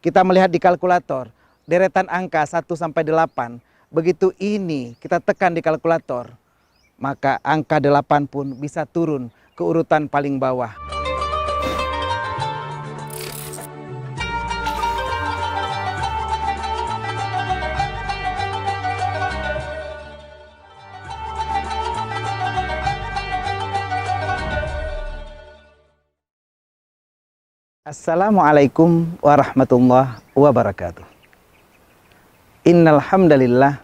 Kita melihat di kalkulator, deretan angka 1 sampai 8. Begitu ini kita tekan di kalkulator, maka angka 8 pun bisa turun ke urutan paling bawah. Assalamualaikum warahmatullahi wabarakatuh. Innal hamdalillah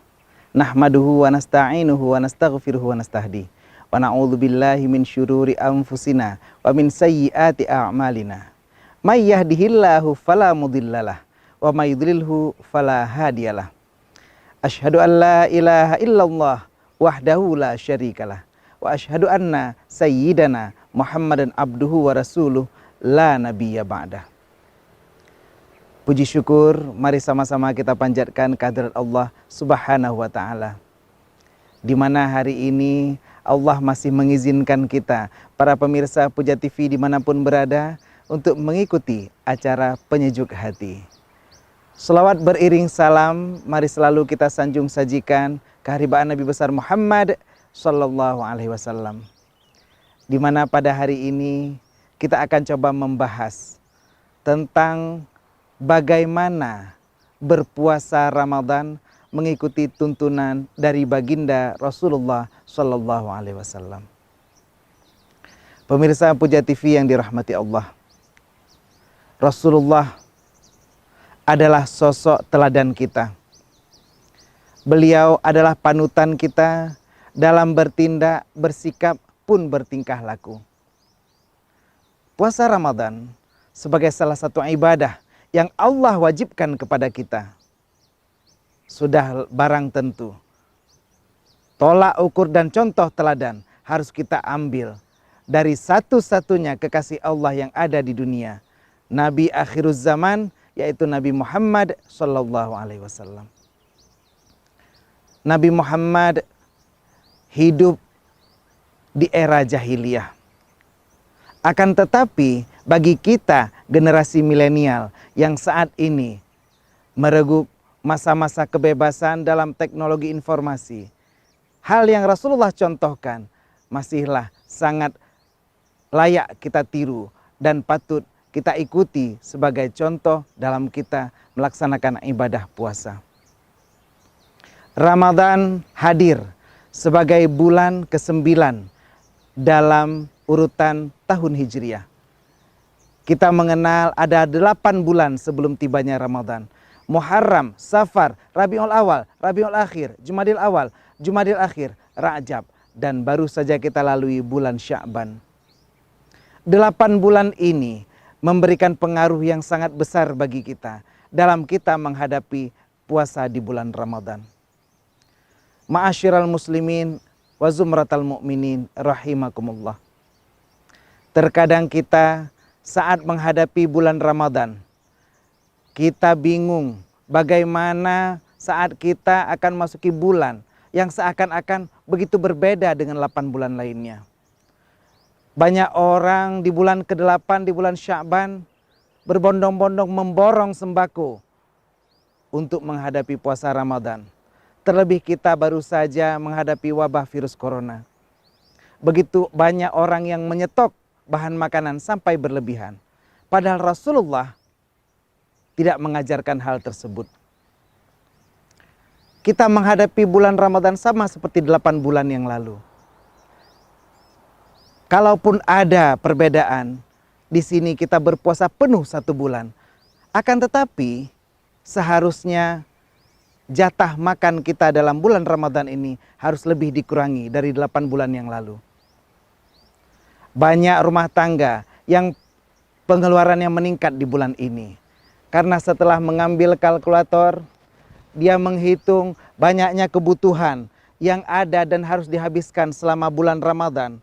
nahmaduhu wa nasta'inuhu wa nastaghfiruhu wa nastahdi wa na'udzu billahi min syururi anfusina wa min sayyiati a'malina. May yahdihillahu fala mudhillalah wa may yudlilhu fala hadiyalah. Asyhadu an la ilaha illallah wahdahu la syarikalah wa asyhadu anna sayyidana Muhammadan abduhu wa rasuluh la nabiyya ba'dah. Puji syukur, mari sama-sama kita panjatkan kehadirat Allah Subhanahu wa ta'ala, di mana hari ini Allah masih mengizinkan kita, para pemirsa Puja TV dimanapun berada, untuk mengikuti acara Penyejuk Hati. Selawat beriring salam, mari selalu kita sanjung sajikan keharibaan Nabi besar Muhammad Sallallahu Alaihi Wasallam, di mana pada hari ini kita akan coba membahas tentang bagaimana berpuasa Ramadan mengikuti tuntunan dari baginda Rasulullah Sallallahu Alaihi Wasallam. Pemirsa Puja TV yang dirahmati Allah, Rasulullah adalah sosok teladan kita. Beliau adalah panutan kita dalam bertindak, bersikap, pun bertingkah laku. Puasa Ramadan sebagai salah satu ibadah yang Allah wajibkan kepada kita sudah barang tentu. Tolak ukur dan contoh teladan harus kita ambil dari satu-satunya kekasih Allah yang ada di dunia, Nabi akhiruz zaman, yaitu Nabi Muhammad Sallallahu Alaihi Wasallam. Nabi Muhammad hidup di era jahiliyah. Akan tetapi bagi kita generasi milenial yang saat ini meregup masa-masa kebebasan dalam teknologi informasi, hal yang Rasulullah contohkan masihlah sangat layak kita tiru dan patut kita ikuti sebagai contoh dalam kita melaksanakan ibadah puasa. Ramadan hadir sebagai bulan ke-9 dalam urutan tahun Hijriah. Kita mengenal ada 8 bulan sebelum tibanya Ramadan. Muharram, Safar, Rabiul Awal, Rabiul Akhir, Jumadil Awal, Jumadil Akhir, Rajab, dan baru saja kita lalui bulan Sya'ban. 8 bulan ini memberikan pengaruh yang sangat besar bagi kita dalam kita menghadapi puasa di bulan Ramadan. Ma'asyiral muslimin wa zumratal mu'minin rahimakumullah. Terkadang kita saat menghadapi bulan Ramadan, kita bingung bagaimana saat kita akan masuki bulan yang seakan-akan begitu berbeda dengan 8 bulan lainnya. Banyak orang di bulan ke-8, di bulan Sya'ban, berbondong-bondong memborong sembako untuk menghadapi puasa Ramadan. Terlebih kita baru saja menghadapi wabah virus corona. Begitu banyak orang yang menyetok bahan makanan sampai berlebihan. Padahal Rasulullah tidak mengajarkan hal tersebut. Kita menghadapi bulan Ramadan sama seperti 8 bulan yang lalu. Kalaupun ada perbedaan, di sini kita berpuasa penuh 1 bulan. Akan tetapi seharusnya jatah makan kita dalam bulan Ramadan ini harus lebih dikurangi dari 8 bulan yang lalu. Banyak rumah tangga yang pengeluarannya meningkat di bulan ini. Karena setelah mengambil kalkulator, dia menghitung banyaknya kebutuhan yang ada dan harus dihabiskan selama bulan Ramadan.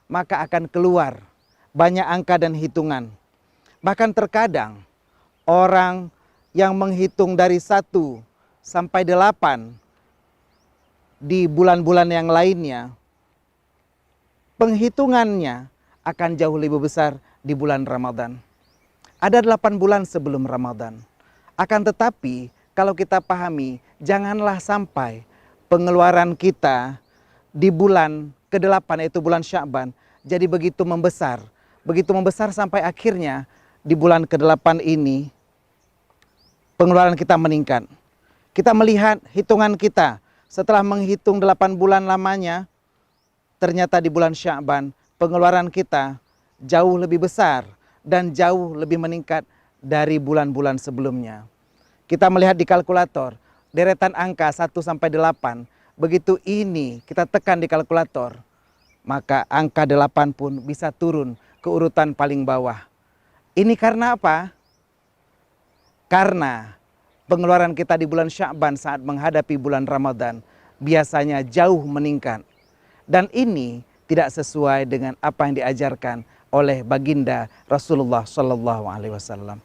Maka akan keluar banyak angka dan hitungan. Bahkan terkadang orang yang menghitung dari 1 sampai 8 di bulan-bulan yang lainnya, penghitungannya akan jauh lebih besar di bulan Ramadan. Ada 8 bulan sebelum Ramadan. Akan tetapi kalau kita pahami, janganlah sampai pengeluaran kita di bulan ke-8 yaitu bulan Sya'ban jadi begitu membesar. Begitu membesar sampai akhirnya di bulan ke-8 ini pengeluaran kita meningkat. Kita melihat hitungan kita setelah menghitung 8 bulan lamanya, ternyata di bulan Sya'ban pengeluaran kita jauh lebih besar dan jauh lebih meningkat dari bulan-bulan sebelumnya. Kita melihat di kalkulator, deretan angka 1 sampai 8. Begitu ini kita tekan di kalkulator, maka angka 8 pun bisa turun ke urutan paling bawah. Ini karena apa? Karena pengeluaran kita di bulan Sya'ban saat menghadapi bulan Ramadan biasanya jauh meningkat. Dan ini tidak sesuai dengan apa yang diajarkan oleh baginda Rasulullah Sallallahu Alaihi Wasallam.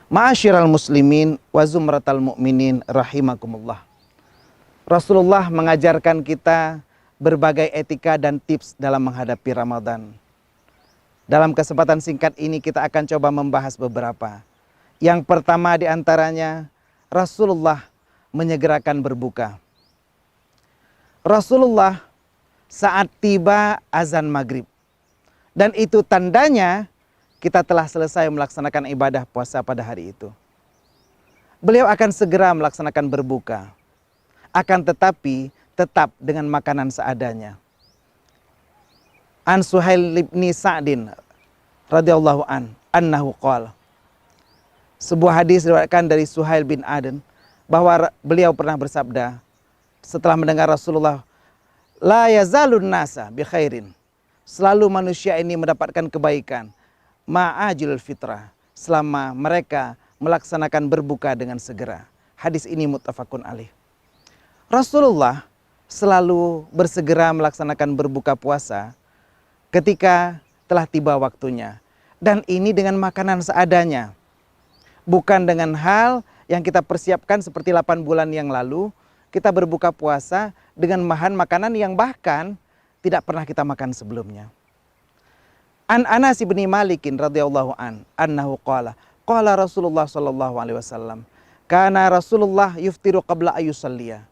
Ma'asyiral muslimin wa zumratal mu'minin rahimakumullah. Rasulullah mengajarkan kita berbagai etika dan tips dalam menghadapi Ramadan. Dalam kesempatan singkat ini kita akan coba membahas beberapa. Yang pertama di antaranya, Rasulullah menyegerakan berbuka. Rasulullah saat tiba azan maghrib. Dan itu tandanya kita telah selesai melaksanakan ibadah puasa pada hari itu. Beliau akan segera melaksanakan berbuka. Akan tetapi tetap dengan makanan seadanya. An Suhail bin Sa'din radhiyallahu anhu qala. Sebuah hadis diriwayatkan dari Suhail bin Aden bahwa beliau pernah bersabda setelah mendengar Rasulullah, la yazalun nasa bi khairin. Selalu manusia ini mendapatkan kebaikan ma'ajil fitrah selama mereka melaksanakan berbuka dengan segera. Hadis ini muttafaqun alaih. Rasulullah selalu bersegera melaksanakan berbuka puasa ketika telah tiba waktunya. Dan ini dengan makanan seadanya. Bukan dengan hal yang kita persiapkan seperti 8 bulan yang lalu. Kita berbuka puasa dengan bahan makanan yang bahkan tidak pernah kita makan sebelumnya. An Anas bin Malikin radhiyallahu anhu qala Rasulullah sallallahu alaihi wasallam kana Rasulullah yuftiru qabla ayyusalliya.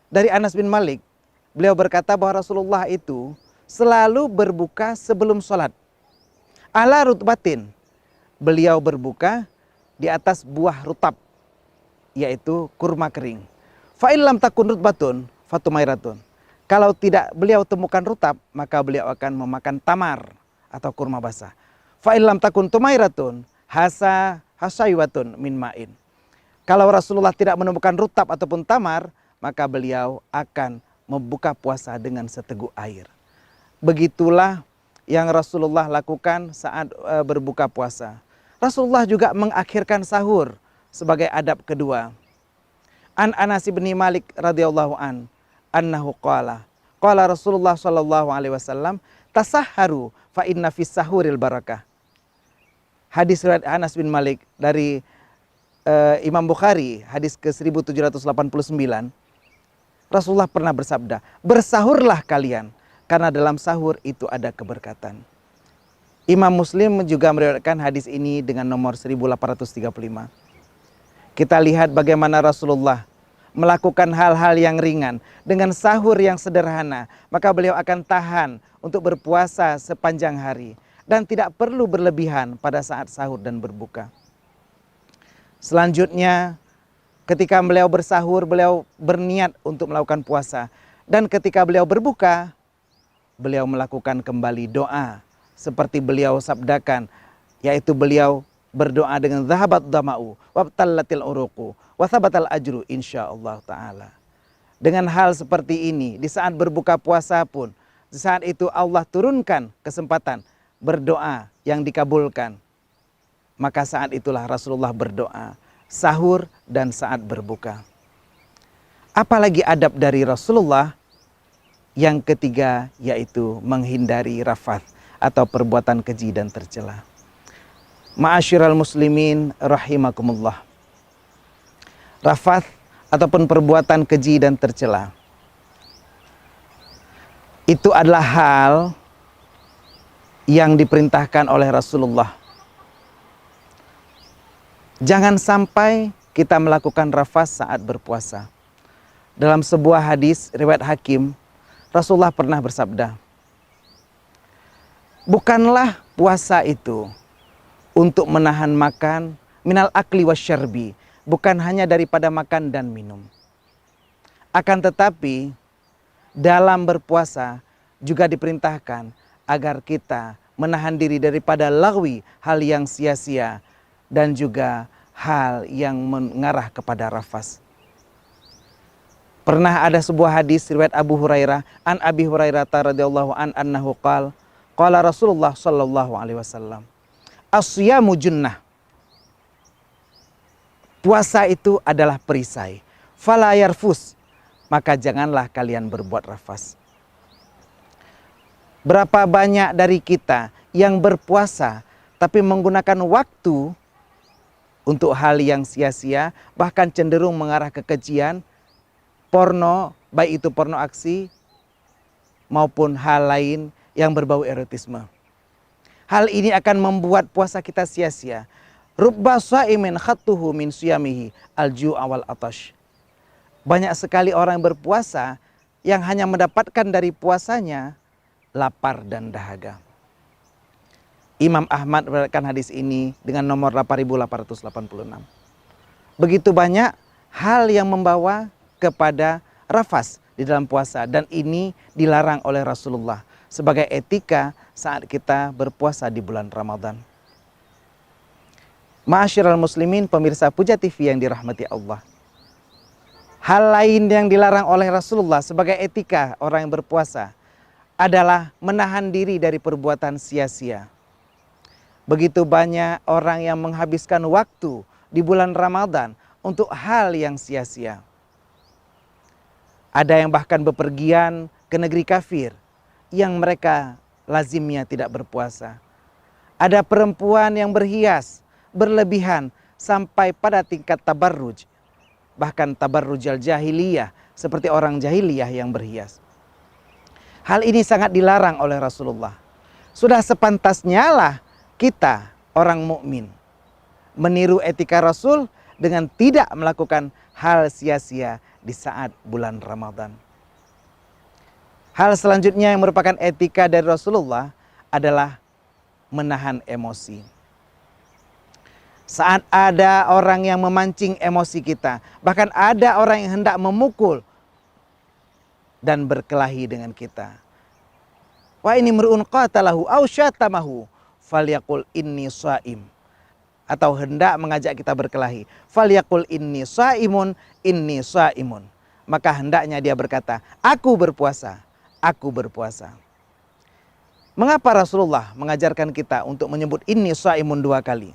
Dari Anas bin Malik, beliau berkata bahwa Rasulullah itu selalu berbuka sebelum sholat. Ala rutbatin, beliau berbuka di atas buah rutab, yaitu kurma kering. Fa illam takun rutbatun fatumairatun. Kalau tidak beliau temukan rutab, maka beliau akan memakan tamar atau kurma basah. Fa illam takun tumairatun hasayatun min ma'in. Kalau Rasulullah tidak menemukan rutab ataupun tamar, maka beliau akan membuka puasa dengan seteguk air. Begitulah yang Rasulullah lakukan saat berbuka puasa. Rasulullah juga mengakhirkan sahur sebagai adab kedua. An Anas bin Malik radhiyallahu anhu qala Rasulullah sallallahu alaihi wasallam tasahharu fa inna fis sahuril barakah. Hadis riwayat Anas bin Malik dari Imam Bukhari, hadis ke-1789. Rasulullah pernah bersabda, bersahurlah kalian karena dalam sahur itu ada keberkatan. Imam Muslim juga meriwayatkan hadis ini dengan nomor 1835. Kita lihat bagaimana Rasulullah melakukan hal-hal yang ringan dengan sahur yang sederhana, maka beliau akan tahan untuk berpuasa sepanjang hari dan tidak perlu berlebihan pada saat sahur dan berbuka. Selanjutnya, ketika beliau bersahur, beliau berniat untuk melakukan puasa, dan ketika beliau berbuka, beliau melakukan kembali doa seperti beliau sabdakan, yaitu beliau berdoa dengan zahabat dama'u wabtallatil uruqu wa thabatal ajru insyaallah taala. Dengan hal seperti ini, di saat berbuka puasa pun, di saat itu Allah turunkan kesempatan berdoa yang dikabulkan. Maka saat itulah Rasulullah berdoa, sahur dan saat berbuka. Apalagi adab dari Rasulullah? Yang ketiga yaitu menghindari rafath atau perbuatan keji dan tercela. Ma'asyiral muslimin rahimakumullah. Rafath ataupun perbuatan keji dan tercela itu adalah hal yang diperintahkan oleh Rasulullah Jangan sampai kita melakukan rafas saat berpuasa. Dalam sebuah hadis riwayat Hakim, Rasulullah pernah bersabda, bukanlah puasa itu untuk menahan makan minal akli wasyarbi, bukan hanya daripada makan dan minum. Akan tetapi dalam berpuasa juga diperintahkan agar kita menahan diri daripada lagwi, hal yang sia-sia, dan juga hal yang mengarah kepada rafas. Pernah ada sebuah hadis riwayat Abu Hurairah, an Abi Hurairah radhiyallahu anhu qala Rasulullah sallallahu alaihi wasallam, as-siyamu junnah. Puasa itu adalah perisai. Fala yarfus, maka janganlah kalian berbuat rafas. Berapa banyak dari kita yang berpuasa tapi menggunakan waktu untuk hal yang sia-sia, bahkan cenderung mengarah ke kejian, porno, baik itu porno aksi maupun hal lain yang berbau erotisme. Hal ini akan membuat puasa kita sia-sia. Rubba shaimin khattuhu min siyamihi al-ju'a wal atash. Banyak sekali orang yang berpuasa yang hanya mendapatkan dari puasanya lapar dan dahaga. Imam Ahmad meriwayatkan hadis ini dengan nomor 8886. Begitu banyak hal yang membawa kepada rafas di dalam puasa, dan ini dilarang oleh Rasulullah sebagai etika saat kita berpuasa di bulan Ramadan. Ma'asyiral muslimin, pemirsa Puja TV yang dirahmati Allah. Hal lain yang dilarang oleh Rasulullah sebagai etika orang yang berpuasa adalah menahan diri dari perbuatan sia-sia. Begitu banyak orang yang menghabiskan waktu di bulan Ramadan untuk hal yang sia-sia. Ada yang bahkan bepergian ke negeri kafir yang mereka lazimnya tidak berpuasa. Ada perempuan yang berhias berlebihan sampai pada tingkat tabarruj. Bahkan tabarrujal jahiliyah, seperti orang jahiliyah yang berhias. Hal ini sangat dilarang oleh Rasulullah. Sudah sepantasnya lah kita orang mukmin meniru etika Rasul dengan tidak melakukan hal sia-sia di saat bulan Ramadan. Hal selanjutnya yang merupakan etika dari Rasulullah adalah menahan emosi. Saat ada orang yang memancing emosi kita, bahkan ada orang yang hendak memukul dan berkelahi dengan kita. Wa ini mru'un qatalahu aw syatamahu falyaqul inni shaim. Atau hendak mengajak kita berkelahi, falyaqul inni shaimun, inni shaimun. Maka hendaknya dia berkata, aku berpuasa, aku berpuasa. Mengapa Rasulullah mengajarkan kita untuk menyebut inni shaimun 2 kali?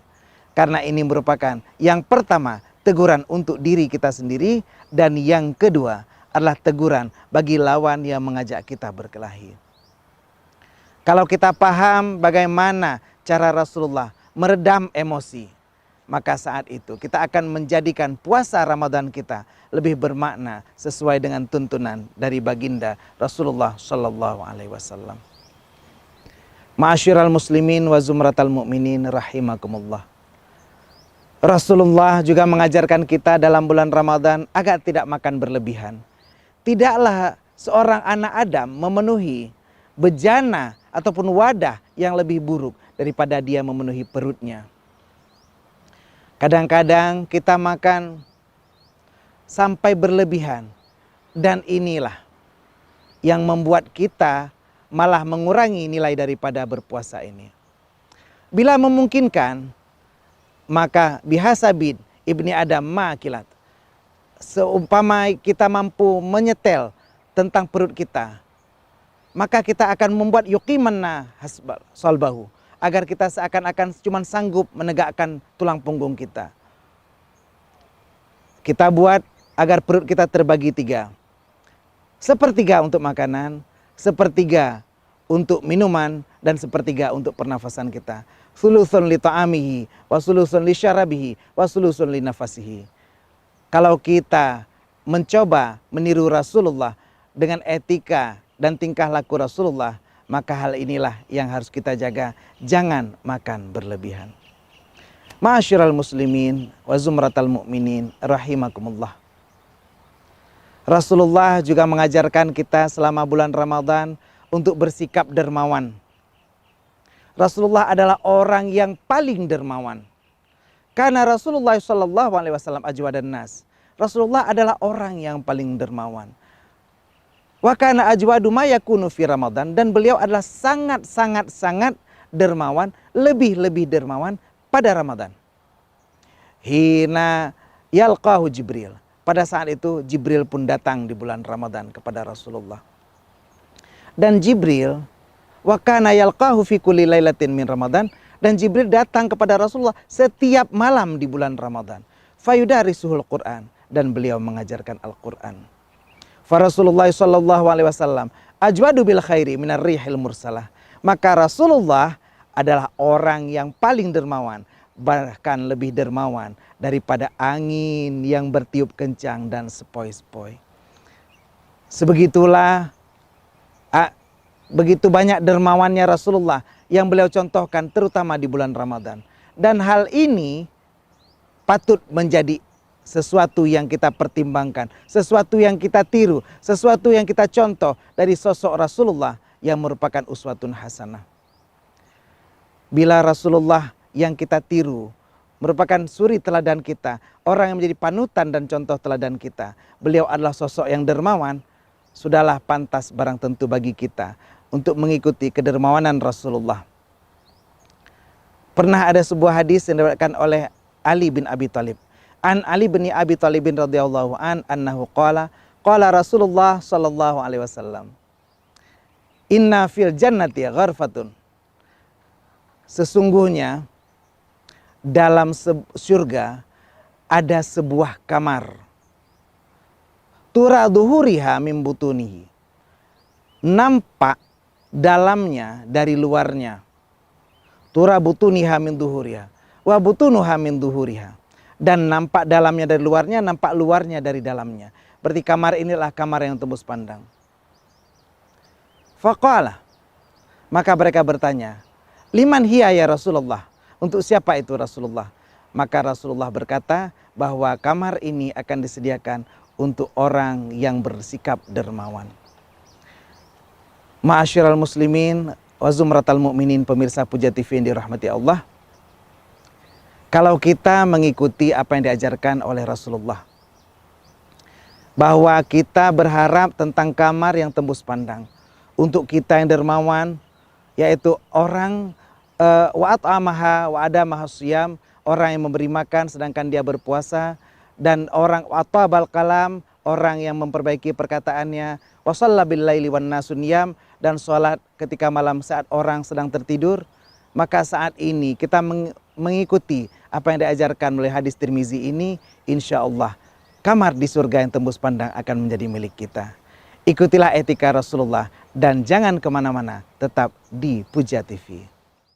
Karena ini merupakan yang pertama, teguran untuk diri kita sendiri, dan yang kedua adalah teguran bagi lawan yang mengajak kita berkelahi. Kalau kita paham bagaimana cara Rasulullah meredam emosi, maka saat itu kita akan menjadikan puasa Ramadan kita lebih bermakna sesuai dengan tuntunan dari baginda Rasulullah Shallallahu Alaihi Wasallam. Ma'asyiral muslimin wa zumratal mu'minin rahimakumullah. Rasulullah juga mengajarkan kita dalam bulan Ramadan agar tidak makan berlebihan. Tidaklah seorang anak Adam memenuhi bejana ataupun wadah yang lebih buruk daripada dia memenuhi perutnya. Kadang-kadang kita makan sampai berlebihan, dan inilah yang membuat kita malah mengurangi nilai daripada berpuasa ini. Bila memungkinkan, maka bihasabid ibni Adam makilat. Seumpama kita mampu menyetel tentang perut kita, maka kita akan membuat yuqimanna hasbal salbahu, agar kita seakan-akan cuma sanggup menegakkan tulang punggung kita. Kita buat agar perut kita terbagi 3. Sepertiga untuk makanan, sepertiga untuk minuman, dan sepertiga untuk pernafasan kita. Sulusun li ta'amihi, wa sulusun li syarabihi, wa sulusun li nafasihi. Kalau kita mencoba meniru Rasulullah dengan etika dan tingkah laku Rasulullah, maka hal inilah yang harus kita jaga. Jangan makan berlebihan. Ma'asyiral muslimin wa zumratal mu'minin rahimakumullah. Rasulullah juga mengajarkan kita selama bulan Ramadan untuk bersikap dermawan. Rasulullah adalah orang yang paling dermawan. Karena Rasulullah sallallahu alaihi wasallam ajwadan nas. Rasulullah adalah orang yang paling dermawan. Wa kana ajwadu ma yakunu fi Ramadan, dan beliau adalah sangat dermawan, lebih dermawan pada Ramadan. Hina yalqahu Jibril. Pada saat itu Jibril pun datang di bulan Ramadan kepada Rasulullah. Dan Jibril wa kana yalqahu fi kulli lailatin min Ramadan, dan Jibril datang kepada Rasulullah setiap malam di bulan Ramadan. Fayudarisuhul Quran, dan beliau mengajarkan Al-Quran. Fa Rasulullah sallallahu alaihi wasallam ajwadu bil khairi minar rihil mursalah. Maka Rasulullah adalah orang yang paling dermawan, bahkan lebih dermawan daripada angin yang bertiup kencang dan sepoi-sepoi. Sebegitulah begitu banyak dermawannya Rasulullah yang beliau contohkan terutama di bulan Ramadan. Dan hal ini patut menjadi sesuatu yang kita pertimbangkan, sesuatu yang kita tiru, sesuatu yang kita contoh dari sosok Rasulullah yang merupakan uswatun hasanah. Bila Rasulullah yang kita tiru merupakan suri teladan kita, orang yang menjadi panutan dan contoh teladan kita, beliau adalah sosok yang dermawan, sudahlah pantas barang tentu bagi kita untuk mengikuti kedermawanan Rasulullah. Pernah ada sebuah hadis yang diriwayatkan oleh Ali bin Abi Thalib. An Ali bin Abi Thalib radhiyallahu anhu qala Rasulullah sallallahu alaihi wasallam, inna fil jannati gharfatun. Sesungguhnya dalam surga ada sebuah kamar. Tura duhuriha min butunihi. Nampak dalamnya dari luarnya. Tura butuniha min duhuriha. Wa butunuha min duhuriha. Dan nampak dalamnya dari luarnya, nampak luarnya dari dalamnya. Berarti kamar inilah kamar yang tembus pandang. Faqala. Maka mereka bertanya, liman hiya ya Rasulullah? Untuk siapa itu Rasulullah? Maka Rasulullah berkata bahwa kamar ini akan disediakan untuk orang yang bersikap dermawan. Ma'asyiral muslimin wa zumratal mu'minin, pemirsa Puja TV yang dirahmati Allah. Kalau kita mengikuti apa yang diajarkan oleh Rasulullah, bahwa kita berharap tentang kamar yang tembus pandang untuk kita yang dermawan, yaitu orang wa at'amaha wa adamaha siyam, orang yang memberi makan sedangkan dia berpuasa, dan orang atabal kalam, orang yang memperbaiki perkataannya, wa shalla bil laili wan nasun niyam, dan sholat ketika malam saat orang sedang tertidur. Maka saat ini kita mengikuti apa yang diajarkan oleh hadis Tirmizi ini, insya Allah kamar di surga yang tembus pandang akan menjadi milik kita. Ikutilah etika Rasulullah dan jangan kemana-mana, tetap di Puja TV.